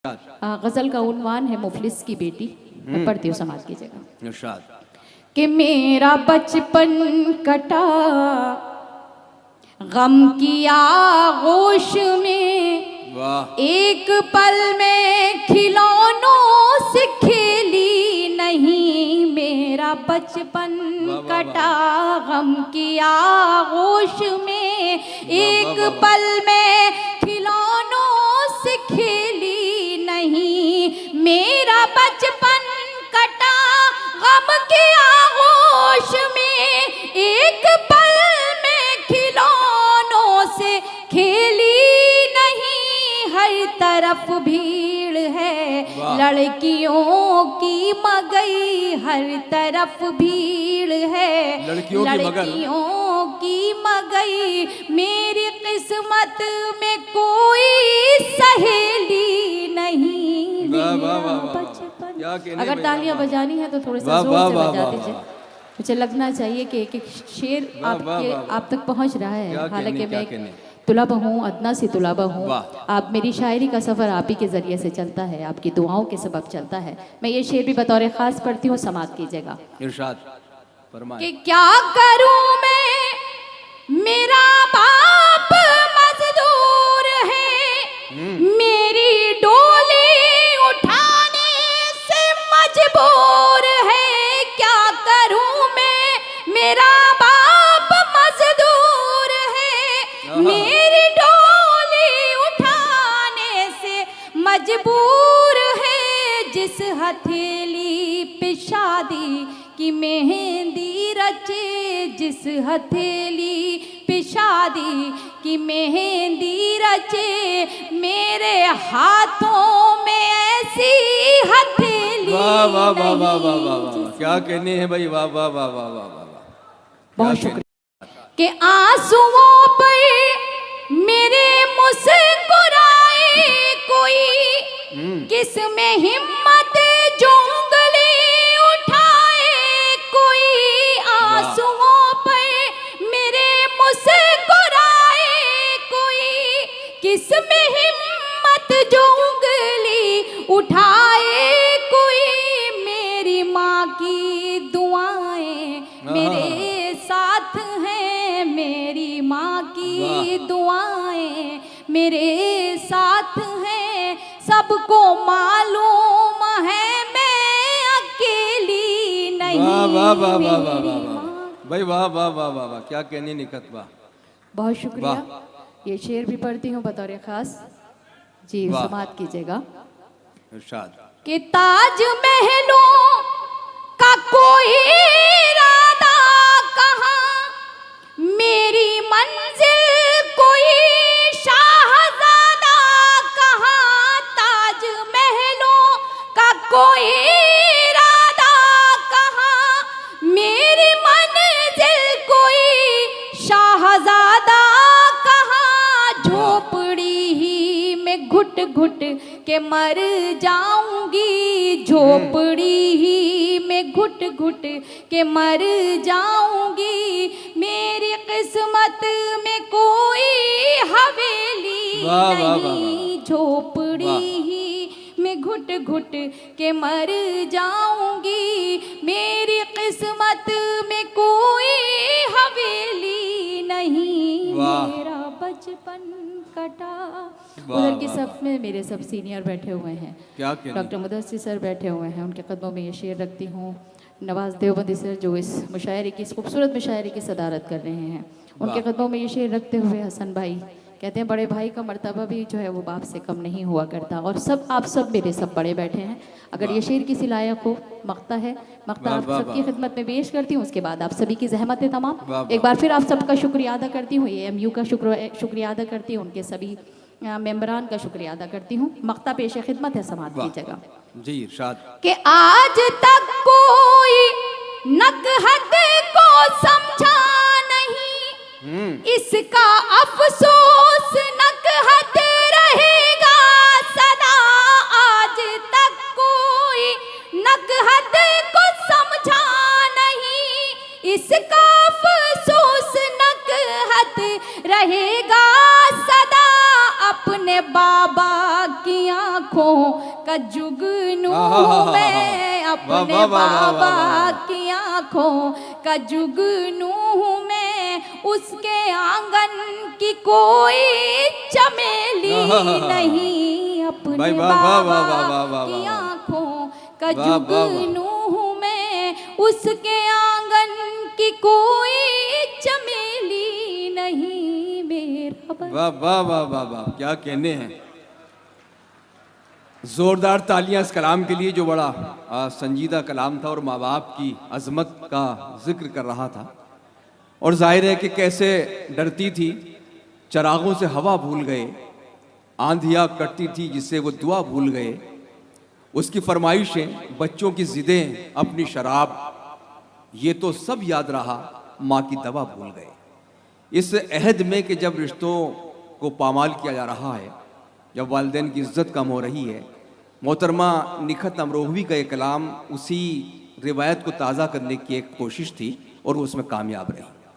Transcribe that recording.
गजल का उन्वान है मुफलिस की बेटी। मैं पढ़ती हूँ, समाज कीजिएगा। इरशाद। कि मेरा बचपन कटा गम की आगोश में, वाह। एक पल में खिलौनों से खेली नहीं। मेरा बचपन कटा गम की आगोश में, एक पल में खिलौनों से खेली नहीं। मेरा बचपन कटा गम की आगोश में, एक पल में खिलौनों से खेली नहीं। हर तरफ भीड़ है लड़कियों की मगई, हर तरफ भीड़ है लड़कियों की मगई। मेरी किस्मत में कोई सहेली नहीं। अगर तालियां बजानी है तो थोड़े सा जोर से बजा दीजिए। मुझे लगना चाहिए कि एक एक शेर आप तक पहुंच रहा है। हालांकि मैं तुलाबा हूँ, अदना सी तुलाबा हूँ। आप मेरी शायरी का सफ़र आप ही के ज़रिए से चलता है, आपकी दुआओं के सबब चलता है। मैं ये शेर भी बतौर ख़ास पढ़ती हूँ, समात कीजिएगा। इरशाद फरमाएं। कि क्या करूँ मैं, मेरा बाप मजदूर है, मेरी डोली उठाने से मजबूर है। क्या करूँ मैं, मेरा बाप मजदूर है, मेरी डोली उठाने से मजबूर है। जिस हथेली पे शादी की मेहंदी रचे, जिस हथेली पे शादी की मेहंदी रचे, मेरे हाथों में ऐसी हथेली। वाह वाह वाह वाह वाह वाह वाह, क्या कहने हैं भाई, वाह वाह वाह वाह वाह वाह। बहुत शुक्रिया। कि आंसुओं पर मेरे मुस्कुराए कोई, किस में हिम्मत जो उंगली उठाए कोई। आंसुओं पर मेरे मुस्कुराए कोई, किस में हिम्मत जो उंगली उठाए कोई। मेरी माँ की दुआएं मेरे साथ हैं, मेरी माँ की दुआएं मेरे साथ हैं। सबको मालूम है मैं अकेली नहीं। वाह वाह वाह वाह वाह वाह भाई, वाह वाह वाह वाह वाह, क्या कहने निकत। वाह, बहुत शुक्रिया। ये शेर भी पढ़ती हूँ बतौर खास जी, समात कीजिएगा। इरशाद। कि ताज महलों का कोई इरादा कहाँ, मेरी मंजिल कोई शाहज़ादा कहाँ। ताज महलों का कोई इरादा कहाँ, मेरी मंजिल कोई शाहज़ादा कहाँ। झोपड़ी ही में घुट घुट के मर जाऊंगी, झोपड़ी ही में घुट घुट के मर जाऊंगी। मेरी किस्मत में कोई हवेली नहीं, झोपड़ी ही में घुट घुट के मर जाऊंगी। मेरी किस्मत में कोई हवेली नहीं। मेरा बचपन कटा। उधर की सफ में मेरे सब सीनियर बैठे हुए हैं, डॉक्टर मुदस्सिर सर बैठे हुए हैं। उनके कदमों में ये शेर रखती हूँ। नवाज देवबंदी सर जो इस मुशायरे की, इस खूबसूरत मुशायरे की सदारत कर रहे हैं, उनके कदमों में ये शेर रखते हुए हसन भाई कहते हैं, बड़े भाई का मर्तबा भी जो है वो बाप से कम नहीं हुआ करता। और सब आप सब मेरे सब बड़े बैठे हैं। अगर ये शेर किसी लायक हो, मख्ता है, मख्ता आप सबकी खिदमत में पेश करती हूँ। उसके बाद आप सभी की जहमत है तमाम। एक बार फिर आप सबका शुक्रिया अदा करती हूँ, AMU का शुक्रिया अदा करती हूँ, उनके सभी मेंबरान का शुक्रिया अदा करती हूँ। मख्ता पेश खिदमत है समात की जगह जी। इरशाद। कि आज तक कोई नकहत को समझा नहीं, इसका अफसोस नकहत रहेगा सदा। आज तक कोई नकहत को समझा नहीं, इसका अफसोस नकहत रहेगा सदा। अपने बाबा की आंखों का जुगनू हूँ मैं, अपने बाबा की आंखों का जुगनू हूँ मैं, उसके आंगन की कोई चमेली नहीं, अपने बाबा की आंखों का जुगनू हूँ मैं, उसके आंगन की कोई चमेली नहीं मेरा। वाह वाह वाह वाह वाह, क्या कहने हैं। जोरदार तालियां इस कलाम के लिए जो बड़ा संजीदा कलाम था और माँ बाप की अजमत का जिक्र कर रहा था। और जाहिर है कि कैसे डरती थी, चरागों से हवा भूल गए, आंधियाँ कटती थी जिससे वो दुआ भूल गए, उसकी फरमाइशें, बच्चों की जिदें, अपनी शराब, ये तो सब याद रहा, माँ की दवा भूल गए। इस अहद में कि जब रिश्तों को पामाल किया जा रहा है, जब वालिदैन की इज्जत कम हो रही है, मोहतरमा निखत अमरोहवी का ये कलाम उसी रिवायत को ताज़ा करने की एक कोशिश थी और वो उसमें कामयाब रही।